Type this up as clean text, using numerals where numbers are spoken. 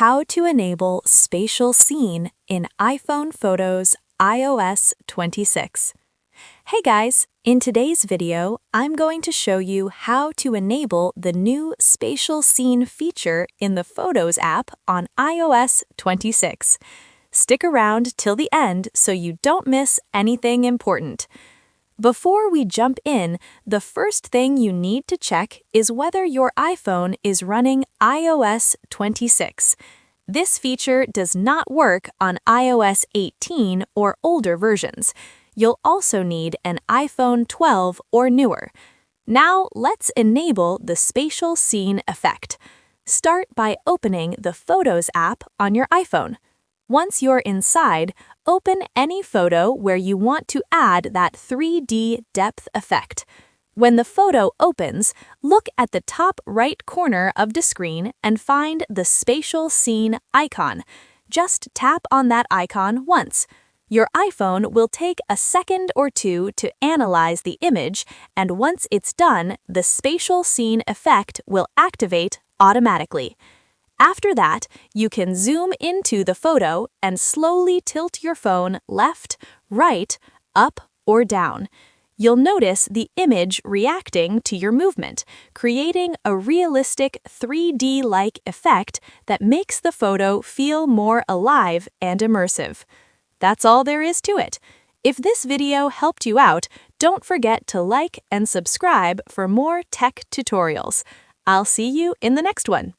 How to enable Spatial Scene in iPhone Photos iOS 26. Hey guys, in today's video, I'm going to show you how to enable the new Spatial Scene feature in the Photos app on iOS 26. Stick around till the end so you don't miss anything important. Before we jump in, the first thing you need to check is whether your iPhone is running iOS 26. This feature does not work on iOS 18 or older versions. You'll also need an iPhone 12 or newer. Now let's enable the Spatial Scene effect. Start by opening the Photos app on your iPhone. Once you're inside, open any photo where you want to add that 3D depth effect. When the photo opens, look at the top right corner of the screen and find the Spatial Scene icon. Just tap on that icon once. Your iPhone will take a second or two to analyze the image, and once it's done, the Spatial Scene effect will activate automatically. After that, you can zoom into the photo and slowly tilt your phone left, right, up, or down. You'll notice the image reacting to your movement, creating a realistic 3D-like effect that makes the photo feel more alive and immersive. That's all there is to it. If this video helped you out, don't forget to like and subscribe for more tech tutorials. I'll see you in the next one.